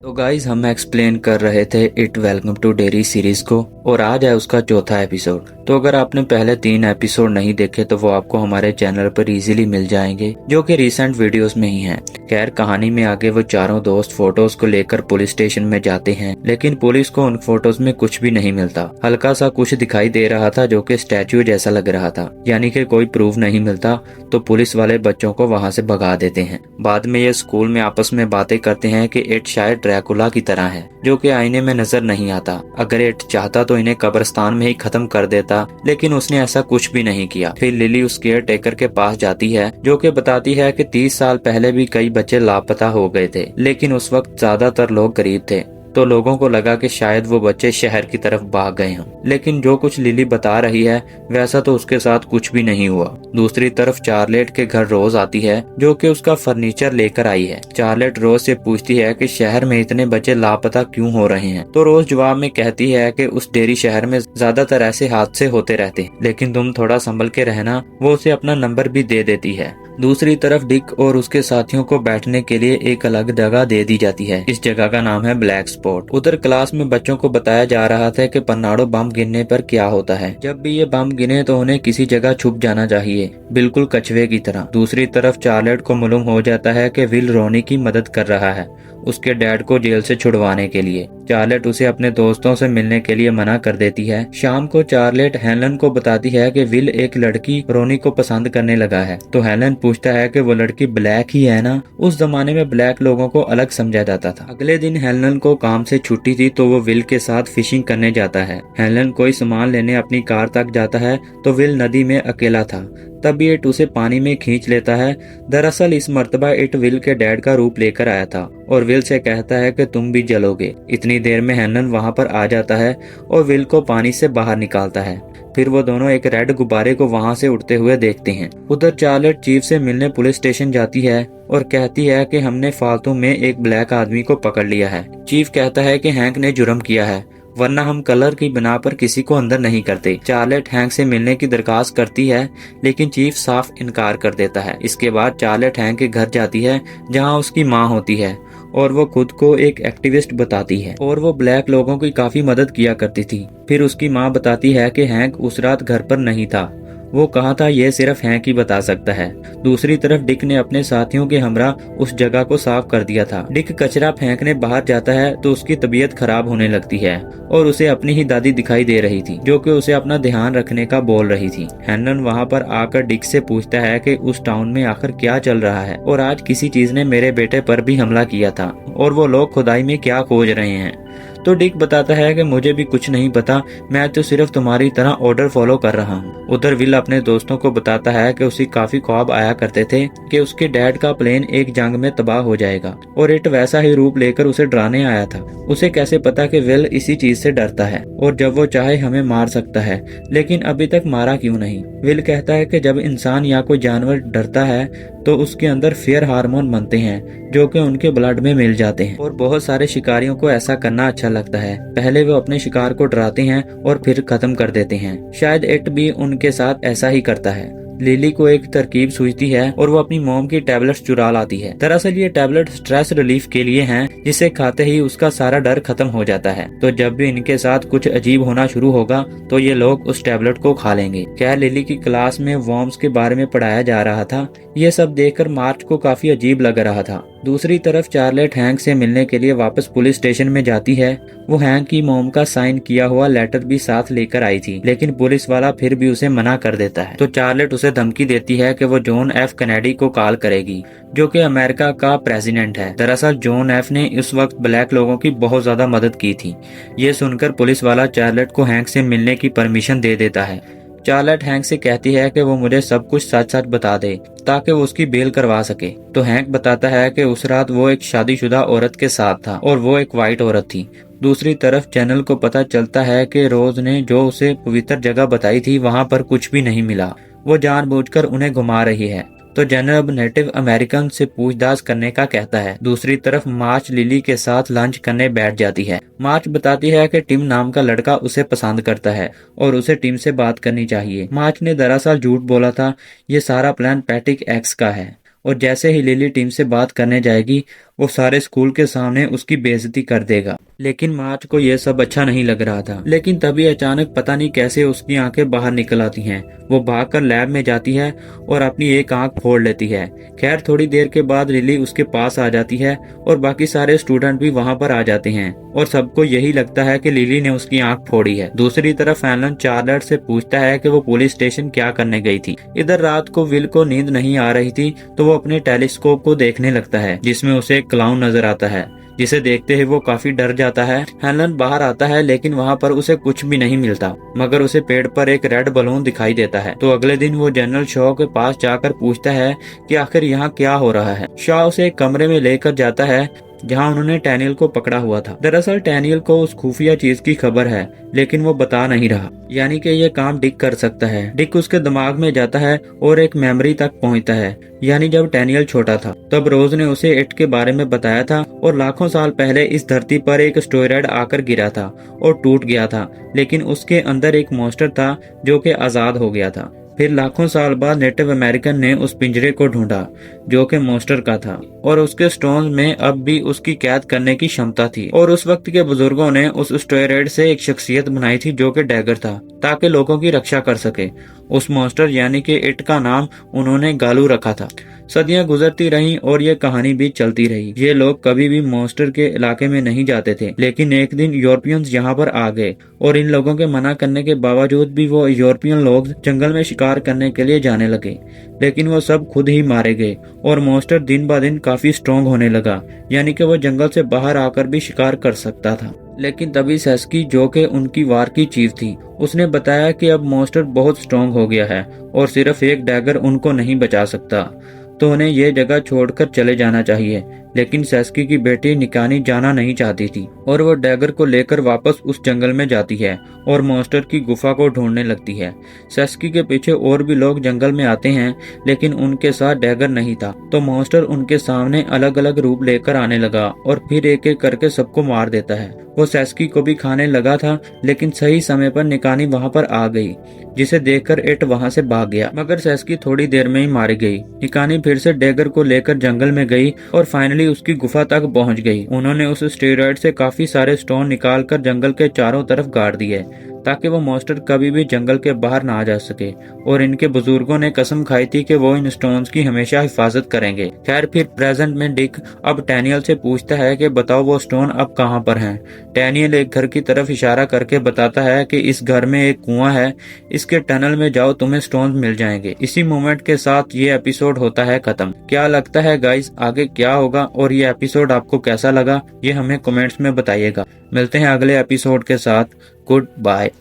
तो गाइज हम एक्सप्लेन कर रहे थे it welcome to dairy series को और आज है उसका चौथा एपिसोड। तो अगर आपने पहले 3 एपिसोड नहीं देखे तो वो आपको हमारे चैनल पर इजीली मिल जाएंगे जो कि रिसेंट वीडियोस में ही हैं। खैर कहानी में आगे वो चारों दोस्त फोटोज को लेकर पुलिस स्टेशन में जाते हैं, लेकिन पुलिस को उन फोटोज में कुछ भी नहीं मिलता। हल्का सा कुछ दिखाई दे रहा था जो कि स्टैचू जैसा लग रहा था, यानी कि कोई प्रूफ नहीं मिलता। तो पुलिस वाले बच्चों को वहां से भगा देते हैं। बाद में ये स्कूल में आपस में बातें करते हैं कि इट शायद ड्रैकुला की तरह है जो कि आईने में नजर नहीं आता। अगर इट चाहता तो इन्हें कब्रिस्तान में ही खत्म कर देता, लेकिन उसने ऐसा कुछ भी नहीं किया। फिर लिली उस केयर टेकर के पास जाती है जो कि बताती है कि 30 साल पहले भी कई बच्चे लापता हो गए थे, लेकिन उस वक्त ज्यादातर लोग गरीब थे। तो लोगों को लगा कि शायद वो बच्चे शहर की तरफ भाग गए हों, लेकिन जो कुछ लिली बता रही है वैसा तो उसके साथ कुछ भी नहीं हुआ। दूसरी तरफ चार्लेट के घर रोज आती है जो कि उसका फर्नीचर लेकर आई है। चार्लेट रोज से पूछती है कि शहर में इतने बच्चे लापता क्यों हो रहे हैं, तो रोज जवाब में कहती है कि उस डेरी शहर में ज्यादातर ऐसे हादसे होते रहते हैं, लेकिन तुम थोड़ा संभल के रहना। वो उसे अपना नंबर भी दे देती है। दूसरी तरफ डिक और उसके साथियों को बैठने के लिए एक अलग जगह दे दी जाती है। इस जगह का नाम है ब्लैक स्पॉट। उधर क्लास में बच्चों को बताया जा रहा था कि टॉर्नेडो बम गिरने पर क्या होता है। जब भी ये बम गिरे तो उन्हें किसी जगह छुप जाना चाहिए, बिल्कुल कछुए की तरह। दूसरी तरफ चार्लेट को मालूम हो जाता है कि विल रोनी की मदद कर रहा है उसके डैड को जेल से छुड़वाने के लिए। चार्लेट उसे अपने दोस्तों से मिलने के लिए मना कर देती है। शाम को चार्लेट हेलन को बताती है कि विल एक लड़की रोनी को पसंद करने लगा है। तो हेलन पूछता है कि वो लड़की ब्लैक ही है ना। उस जमाने में ब्लैक लोगों को अलग समझा जाता था। अगले दिन हेलन को काम से छुट्टी थी तो वो विल के साथ फिशिंग करने जाता है। हेलन कोई सामान लेने अपनी कार तक जाता है तो विल नदी में अकेला था। तभी इट उसे पानी में खींच लेता है। दरअसल इस मर्तबा इट विल के डैड का रूप लेकर आया था और विल से कहता है कि तुम भी जलोगे। इतनी देर में हेलन वहां पर आ जाता है और विल को पानी से बाहर निकालता है। फिर वो दोनों एक रेड गुब्बारे को वहां से उड़ते हुए देखते हैं। उधर चार्लेट चीफ से मिलने पुलिस स्टेशन जाती है और कहती है कि हमने फालतू में एक ब्लैक आदमी को पकड़ लिया है। चीफ कहता है कि हैंक ने जुर्म किया है, वरना हम कलर की बिना पर किसी को अंदर नहीं करते। चार्लेट हैंक से मिलने की दरखास्त करती है, लेकिन चीफ साफ इनकार कर देता है। इसके बाद चार्लेट हैंक के घर जाती है जहां उसकी माँ होती है और वो खुद को एक एक्टिविस्ट बताती है और वो ब्लैक लोगों की काफी मदद किया करती थी। फिर उसकी माँ बताती है कि हैंक उस रात घर पर नहीं था, वो कहाँ था ये सिर्फ हैंक ही बता सकता है। दूसरी तरफ डिक ने अपने साथियों के हमरा उस जगह को साफ कर दिया था। डिक कचरा फेंकने बाहर जाता है तो उसकी तबीयत खराब होने लगती है और उसे अपनी ही दादी दिखाई दे रही थी जो कि उसे अपना ध्यान रखने का बोल रही थी। हेनन वहाँ पर आकर डिक से पूछता है कि उस टाउन में आखिर क्या चल रहा है और आज किसी चीज ने मेरे बेटे पर भी हमला किया था और वो लोग खुदाई में क्या खोज रहे हैं। तो डिक बताता है कि मुझे भी कुछ नहीं पता, मैं तो सिर्फ तुम्हारी तरह ऑर्डर फॉलो कर रहा हूँ। उधर विल अपने दोस्तों को बताता है कि उसे काफी ख्वाब आया करते थे कि उसके डैड का प्लेन एक जंग में तबाह हो जाएगा और इट वैसा ही रूप लेकर उसे डराने आया था। उसे कैसे पता कि विल इसी चीज से डरता है और जब वो चाहे हमें मार सकता है, लेकिन अभी तक मारा क्यों नहीं। विल कहता है कि जब इंसान या कोई जानवर डरता है तो उसके अंदर फियर हार्मोन बनते हैं जो कि उनके ब्लड में मिल जाते हैं और बहुत सारे शिकारियों को ऐसा करना अच्छा लगता है। पहले वो अपने शिकार को डराते हैं और फिर खत्म कर देते हैं। शायद इट भी उनके साथ ऐसा ही करता है। लिली को एक तरकीब सूझती है और वो अपनी मॉम की टैबलेट्स चुरा लाती है। दरअसल ये टैबलेट स्ट्रेस रिलीफ के लिए हैं, जिसे खाते ही उसका सारा डर खत्म हो जाता है। तो जब भी इनके साथ कुछ अजीब होना शुरू होगा तो ये लोग उस टैबलेट को खा लेंगे। क्या लिली की क्लास में वॉर्म्स के बारे में पढ़ाया जा रहा था। ये सब देखकर मार्च को काफी अजीब लग रहा था। दूसरी तरफ चार्लेट हैंक से मिलने के लिए वापस पुलिस स्टेशन में जाती है। वो हैंक की मॉम का साइन किया हुआ लेटर भी साथ लेकर आई थी, लेकिन पुलिस वाला फिर भी उसे मना कर देता है। तो चार्लेट उसे धमकी देती है कि वो जॉन एफ कैनेडी को कॉल करेगी जो कि अमेरिका का प्रेसिडेंट है। दरअसल जॉन एफ ने इस वक्त ब्लैक लोगों की बहुत ज्यादा मदद की थी। ये सुनकर पुलिस वाला चार्लेट को हैंक से मिलने की परमिशन दे देता है। चार्लेट हैंक से कहती है कि वो मुझे सब कुछ सच सच बता दे ताकि वो उसकी बेल करवा सके। तो हैंक बताता है कि उस रात वो एक शादीशुदा औरत के साथ था और वो एक वाइट औरत थी। दूसरी तरफ चैनल को पता चलता है कि रोज ने जो उसे पवित्र जगह बताई थी वहाँ पर कुछ भी नहीं मिला। वो जानबूझकर उन्हें घुमा रही है। तो जनरल अब नेटिव अमेरिकन से पूछताछ करने का कहता है। दूसरी तरफ मार्च लिली के साथ लंच करने बैठ जाती है। मार्च बताती है कि टिम नाम का लड़का उसे पसंद करता है और उसे टिम से बात करनी चाहिए। मार्च ने दरअसल झूठ बोला था। ये सारा प्लान पैट्रिक एक्स का है और जैसे ही लिली टिम से बात करने जाएगी वो सारे स्कूल के सामने उसकी बेइज्जती कर देगा। लेकिन मार्च को यह सब अच्छा नहीं लग रहा था। लेकिन तभी अचानक पता नहीं कैसे उसकी आंखें बाहर निकल आती हैं। वो भागकर लैब में जाती है और अपनी एक आंख फोड़ लेती है। खैर थोड़ी देर के बाद लिली उसके पास आ जाती है और बाकी सारे स्टूडेंट भी वहां पर आ जाते हैं और सबको यही लगता है कि लिली ने उसकी आंख फोड़ी है। दूसरी तरफ एलन चार्लर से पूछता है कि वो पुलिस स्टेशन क्या करने गई थी। इधर रात को विल को नींद नहीं आ रही थी तो वो अपने टेलीस्कोप को देखने लगता है जिसमें उसे एक क्लाउन नजर आता है, जिसे देखते ही वो काफी डर जाता है। हेलन बाहर आता है लेकिन वहाँ पर उसे कुछ भी नहीं मिलता, मगर उसे पेड़ पर एक रेड बलून दिखाई देता है। तो अगले दिन वो जनरल शॉ के पास जाकर पूछता है कि आखिर यहाँ क्या हो रहा है। शॉ उसे एक कमरे में लेकर जाता है जहां उन्होंने डैनियल को पकड़ा हुआ था। दरअसल डैनियल को उस खुफिया चीज की खबर है लेकिन वो बता नहीं रहा, यानी कि ये काम डिक कर सकता है। डिक उसके दिमाग में जाता है और एक मेमोरी तक पहुंचता है, यानी जब डैनियल छोटा था तब रोज ने उसे इट के बारे में बताया था और लाखों साल पहले इस धरती पर एक एस्टेरॉयड आकर गिरा था और टूट गया था, लेकिन उसके अंदर एक मॉन्स्टर था जो कि आजाद हो गया था। फिर लाखों साल बाद नेटिव अमेरिकन ने उस पिंजरे को ढूंढा जो कि मॉन्स्टर का था और उसके स्टोन में अब भी उसकी कैद करने की क्षमता थी। और उस वक्त के बुजुर्गों ने उस एस्टेरॉयड से एक शख्सियत बनाई थी जो कि डैगर था, ताकि लोगों की रक्षा कर सके। उस मॉन्स्टर यानी कि इट का नाम उन्होंने गालू रखा था। सदियां गुजरती रहीं और ये कहानी भी चलती रही। ये लोग कभी भी मॉन्स्टर के इलाके में नहीं जाते थे, लेकिन एक दिन यूरोपियंस यहाँ पर आ गए और इन लोगों के मना करने के बावजूद भी वो यूरोपियन लोग जंगल में शिकार करने के लिए जाने लगे। लेकिन वो सब खुद ही मारे गए और मॉन्स्टर दिन ब दिन काफी स्ट्रॉन्ग होने लगा, यानी कि वो जंगल से बाहर आकर भी शिकार कर सकता था। लेकिन तभी सेस्की, जो कि उनकी वार की चीफ थी, उसने बताया कि अब मॉन्स्टर बहुत स्ट्रॉन्ग हो गया है और सिर्फ एक डैगर उनको नहीं बचा सकता, तो उन्हें ये जगह छोड़कर चले जाना चाहिए। लेकिन सेस्की की बेटी निकानी जाना नहीं चाहती थी और वो डैगर को लेकर वापस उस जंगल में जाती है और मॉन्स्टर की गुफा को ढूंढने लगती है। सेस्की के पीछे और भी लोग जंगल में आते हैं लेकिन उनके साथ डैगर नहीं था, तो मॉन्स्टर उनके सामने अलग अलग रूप लेकर आने लगा और फिर एक एक करके सबको मार देता है। वो सेस्की को भी खाने लगा था, लेकिन सही समय पर निकानी वहाँ पर आ गई, जिसे देखकर इट वहाँ से भाग गया, मगर सेस्की थोड़ी देर में ही मारी गई। निकानी फिर से डैगर को लेकर जंगल में गई और फाइनली उसकी गुफा तक पहुंच गई। उन्होंने उस एस्टेरॉयड से काफी सारे स्टोन निकालकर जंगल के चारों तरफ गाड़ दिए ताकि वो मॉन्स्टर कभी भी जंगल के बाहर ना जा सके, और इनके बुजुर्गों ने कसम खाई थी कि वो इन स्टोन्स की हमेशा हिफाजत करेंगे। खैर फिर प्रेजेंट में डिक अब डैनियल से पूछता है कि बताओ वो स्टोन अब कहाँ पर हैं। डैनियल एक घर की तरफ इशारा करके बताता है कि इस घर में एक कुआं है, इसके टनल में जाओ, तुम्हें स्टोन मिल जाएंगे। इसी मोमेंट के साथ ये एपिसोड होता है खत्म। क्या लगता है गाइस आगे क्या होगा और ये एपिसोड आपको कैसा लगा, ये हमें कमेंट्स में बताइएगा। मिलते हैं अगले एपिसोड के साथ। Good bye.